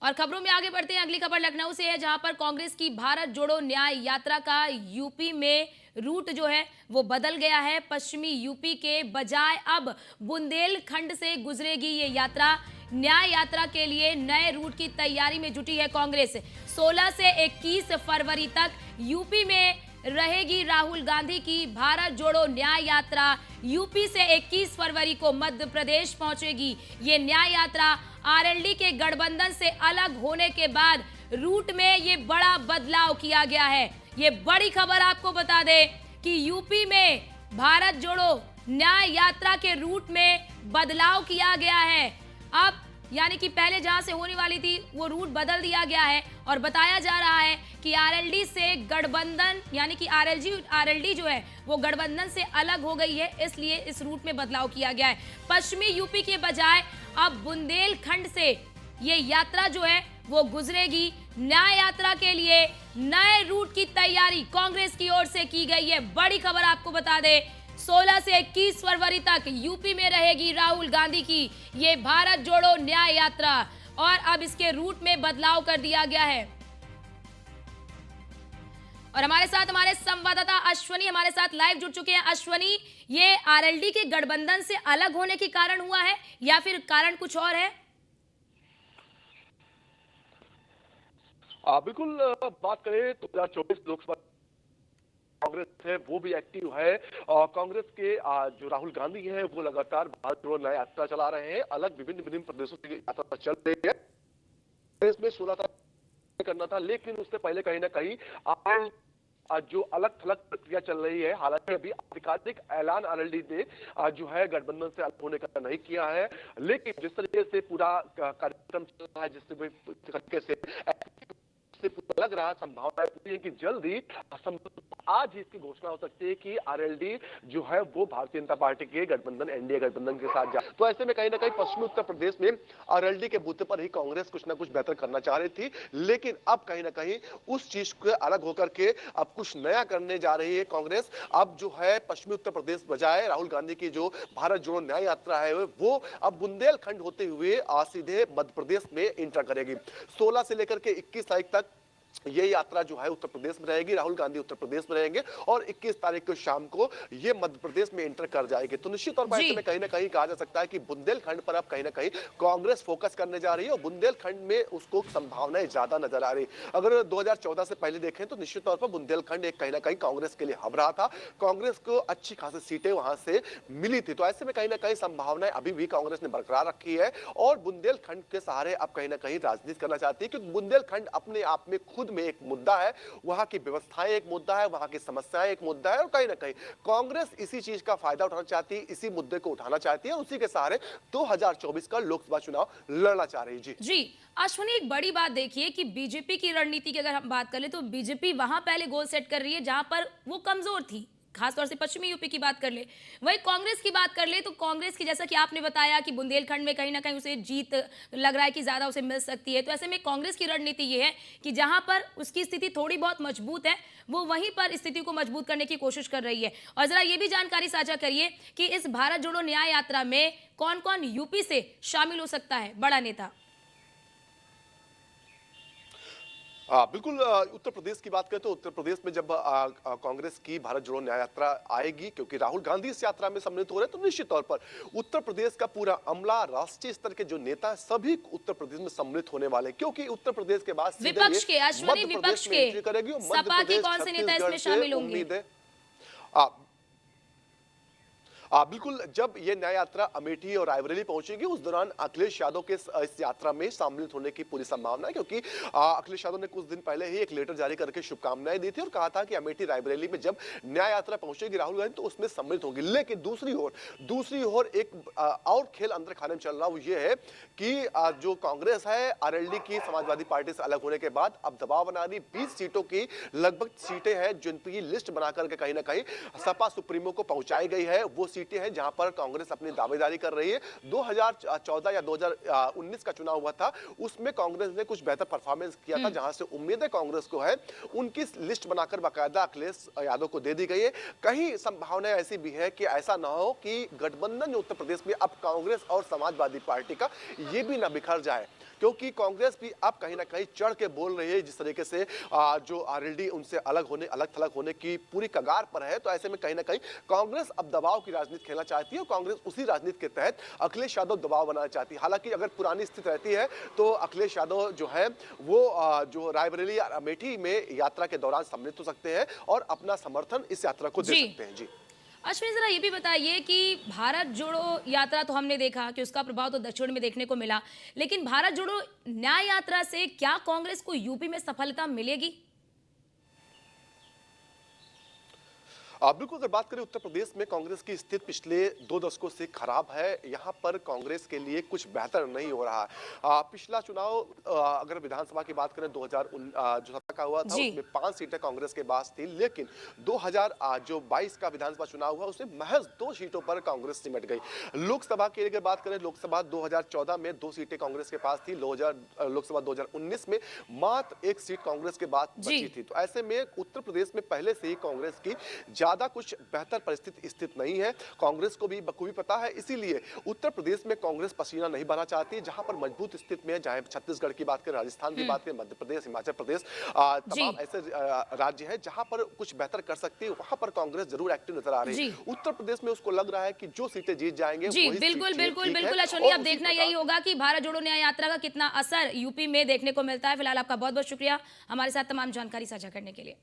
और खबरों में आगे बढ़ते हैं। अगली खबर लखनऊ से है, जहां पर कांग्रेस की भारत जोड़ो न्याय यात्रा का यूपी में रूट जो है वो बदल गया है। पश्चिमी यूपी के बजाय अब बुंदेलखंड से गुजरेगी ये यात्रा। न्याय यात्रा के लिए नए रूट की तैयारी में जुटी है कांग्रेस। 16 से 21 फरवरी तक यूपी में रहेगी राहुल गांधी की भारत जोड़ो न्याय यात्रा। यूपी से 21 फरवरी को मध्य प्रदेश पहुंचेगी ये न्याय यात्रा। आरएलडी के गठबंधन से अलग होने के बाद रूट में ये बड़ा बदलाव किया गया है। ये बड़ी खबर आपको बता दें कि यूपी में भारत जोड़ो न्याय यात्रा के रूट में बदलाव किया गया है। अब यानी कि पहले जहां से होने वाली थी वो रूट बदल दिया गया है और बताया जा रहा है कि आरएलडी से गठबंधन यानी कि आरएलडी जो है वो गठबंधन से अलग हो गई है, इसलिए इस रूट में बदलाव किया गया है। पश्चिमी यूपी के बजाय अब बुंदेलखंड से ये यात्रा जो है वो गुजरेगी। न्याय यात्रा के लिए नए रूट की तैयारी कांग्रेस की ओर से की गई है। बड़ी खबर आपको बता दें, 16 से 21 फरवरी तक यूपी में रहेगी राहुल गांधी की ये भारत जोड़ो न्याय यात्रा और अब इसके रूट में बदलाव कर दिया गया है। और हमारे साथ हमारे संवाददाता अश्वनी हमारे साथ लाइव जुड़ चुके हैं। अश्वनी, ये आरएलडी के गठबंधन से अलग होने के कारण हुआ है या फिर कारण कुछ और है? बिल्कुल। बात करें तो 2024 लोकसभा कांग्रेस है वो भी एक्टिव है और कांग्रेस के जो राहुल गांधी है वो लगातार भारत जोड़ो न्याय यात्रा चला रहे हैं। अलग विभिन्न विभिन्न प्रदेशों की यात्रा चल रही है। इसमें 16 तारीख करना था, लेकिन उससे पहले कहीं ना कहीं जो अलग थलग प्रक्रिया चल रही है। हालांकि अभी आधिकारिक ऐलान आरएलडी ने जो है गठबंधन से अलग होने का नहीं किया है, लेकिन जिस तरीके से पूरा कार्यक्रम चल रहा है, जिस तरीके से लग रहा संभावना है कि जल्दी आज ही इसकी घोषणा हो सकती है कि आरएलडी जो है वो भारतीय जनता पार्टी के गठबंधन एनडीए गठबंधन के साथ जाए। तो ऐसे में कहीं ना कहीं पश्चिमी उत्तर प्रदेश में आरएलडी के बूते पर ही कांग्रेस कुछ ना कुछ बेहतर करना चाह रही थी, लेकिन अब कहीं ना कहीं उस चीज को अलग होकर के अब कुछ नया करने जा रही है कांग्रेस। अब जो है पश्चिमी उत्तर प्रदेश बजाय राहुल गांधी की जो भारत जोड़ो न्याय यात्रा है वो अब बुंदेलखंड होते हुए सीधे मध्य प्रदेश में इंटर करेगी। 16 से लेकर के 21 तारीख तक ये यात्रा जो है उत्तर प्रदेश में रहेगी। राहुल गांधी उत्तर प्रदेश में रहेंगे और 21 तारीख को शाम को ये मध्य प्रदेश में एंटर कर जाएगी। तो निश्चित तौर पर ऐसे में कहीं ना कहीं कहा जा सकता है कि बुंदेलखंड पर अब कहीं ना कहीं कांग्रेस फोकस करने जा रही है और बुंदेलखंड में उसको संभावनाएं ज्यादा नजर आ रही। अगर 2014 से पहले देखें तो निश्चित तौर पर बुंदेलखंड एक कहीं ना कहीं कांग्रेस के लिए हब रहा था। कांग्रेस को अच्छी खासी सीटें वहां से मिली थी। तो ऐसे में कहीं ना कहीं संभावनाएं अभी भी कांग्रेस ने बरकरार रखी है और बुंदेलखंड के सहारे अब कहीं ना कहीं राजनीति करना चाहती है, क्योंकि बुंदेलखंड अपने आप में खुद में एक मुद्दा है। वहां की व्यवस्थाएं एक मुद्दा है, वहां की समस्याएं एक मुद्दा है और कहीं ना कहीं कांग्रेस इसी चीज का फायदा उठाना चाहती है, इसी मुद्दे को उठाना चाहती है और उसी के सहारे 2024 का लोकसभा चुनाव लड़ना चाह रही है। जी अश्विनी, एक बड़ी बात देखिए कि बीजेपी की रणनीति की अगर हम बात करें तो बीजेपी वहां पहले गोल सेट कर रही है जहां पर वो कमजोर थी। खासतौर से पश्चिमी यूपी की बात कर ले, वही कांग्रेस की बात कर ले तो कांग्रेस की जैसा कि आपने बताया कि बुंदेलखंड में कहीं ना कहीं उसे जीत लग रहा है कि ज्यादा उसे मिल सकती है। तो ऐसे में कांग्रेस की रणनीति ये है कि जहां पर उसकी स्थिति थोड़ी बहुत मजबूत है वो वहीं पर स्थिति को मजबूत करने की कोशिश कर रही है। और जरा ये भी जानकारी साझा करिए कि इस भारत जोड़ो न्याय यात्रा में कौन कौन यूपी से शामिल हो सकता है बड़ा नेता? बिल्कुल। उत्तर प्रदेश की बात करें तो उत्तर प्रदेश में जब कांग्रेस की भारत जोड़ो न्याय यात्रा आएगी, क्योंकि राहुल गांधी इस यात्रा में सम्मिलित हो रहे हैं, तो निश्चित तौर पर उत्तर प्रदेश का पूरा अमला, राष्ट्रीय स्तर के जो नेता सभी उत्तर प्रदेश में सम्मिलित होने वाले, क्योंकि उत्तर प्रदेश के बाद विपक्ष के अश्विनी, विपक्ष के सपा के कौन से नेता इसमें शामिल होंगे? बिल्कुल। जब ये न्याय यात्रा अमेठी और रायबरेली पहुंचेगी उस दौरान अखिलेश यादव के इस यात्रा में शामिल होने की पूरी संभावना है, क्योंकि अखिलेश यादव ने कुछ दिन पहले ही एक लेटर जारी करके शुभकामनाएं दी थी और कहा था कि अमेठी रायबरेली में जब न्याय यात्रा पहुंचेगी राहुल गांधी तो उसमें सम्मिलित होंगी। लेकिन दूसरी ओर एक और खेल अंदर खाने में चल रहा वो ये है कि जो कांग्रेस है आरएलडी की समाजवादी पार्टी से अलग होने के बाद अब दबाव बना रही। 20 सीटों की लगभग सीटें हैं जिनकी लिस्ट बनाकर के कहीं ना कहीं सपा सुप्रीमो को पहुंचाई गई है। वो सीटें हैं जहां पर कांग्रेस अपनी दावेदारी कर रही है। 2014 या 2019 का चुनाव हुआ था, उसमें कांग्रेस ने कुछ बेहतर परफॉर्मेंस किया था, जहां से उम्मीदें कांग्रेस को है उनकी लिस्ट बनाकर बाकायदा अखिलेश यादव को दे दी गई है। कहीं संभावना ऐसी भी है कि ऐसा ना हो कि गठबंधन उत्तर प्रदेश में अब कांग्रेस और समाजवादी पार्टी का ये भी ना बिखर जाए। क्योंकि कांग्रेस भी अब कहीं ना कहीं चढ़ के बोल रही है। जिस तरीके से जो आरएलडी उनसे अलग थलग होने की पूरी कगार पर है, तो ऐसे में कहीं ना कहीं कांग्रेस अब दबाव की राजनीति खेलना चाहती है और कांग्रेस उसी राजनीति के तहत अखिलेश यादव दबाव बनाना चाहती है। हालांकि अगर पुरानी स्थिति रहती है तो अखिलेश यादव जो है वो जो रायबरेली और अमेठी में यात्रा के दौरान सम्मिलित हो सकते हैं और अपना समर्थन इस यात्रा को दे सकते हैं। जी अश्विनी, जरा ये भी बताइए कि भारत जोड़ो यात्रा तो हमने देखा कि उसका प्रभाव तो दक्षिण में देखने को मिला, लेकिन भारत जोड़ो न्याय यात्रा से क्या कांग्रेस को यूपी में सफलता मिलेगी? बिल्कुल, अगर बात करें उत्तर प्रदेश में कांग्रेस की स्थिति पिछले 2 दशकों से खराब है। यहाँ पर कांग्रेस के लिए कुछ बेहतर नहीं हो रहा है। पिछला चुनाव अगर विधानसभा की बात करें 2017 का हुआ था, उसमें 5 सीटें कांग्रेस के पास थी, लेकिन 2022 का विधानसभा चुनाव हुआ उसमें महज 2 सीटों पर कांग्रेस सिमट गई। लोकसभा की अगर बात करें, लोकसभा 2014 में 2 सीटें कांग्रेस के पास थी, लोकसभा 2019 में मात्र 1 सीट कांग्रेस के पास बची थी। तो ऐसे में उत्तर प्रदेश में पहले से ही कांग्रेस की ज्यादा कुछ बेहतर परिस्थिति स्थित नहीं है। कांग्रेस को भी बखूबी पता है, इसीलिए उत्तर प्रदेश में कांग्रेस पसीना नहीं बना चाहती। जहां पर मजबूत स्थिति में है, चाहे छत्तीसगढ़ की बात करें, राजस्थान की बात करें, मध्य प्रदेश, हिमाचल प्रदेश, तमाम ऐसे राज्य हैं जहां पर कुछ बेहतर कर सकती है, वहां पर कांग्रेस जरूर एक्टिव नजर आ रही है। उत्तर प्रदेश में उसको लग रहा है कि जो सीटें जीत जाएंगे जी बिल्कुल बिल्कुल बिल्कुल अश्विनी, अब देखना यही होगा कि भारत जोड़ो न्याय यात्रा का कितना असर यूपी में देखने को मिलता है। फिलहाल आपका बहुत बहुत शुक्रिया हमारे साथ तमाम जानकारी साझा करने के लिए।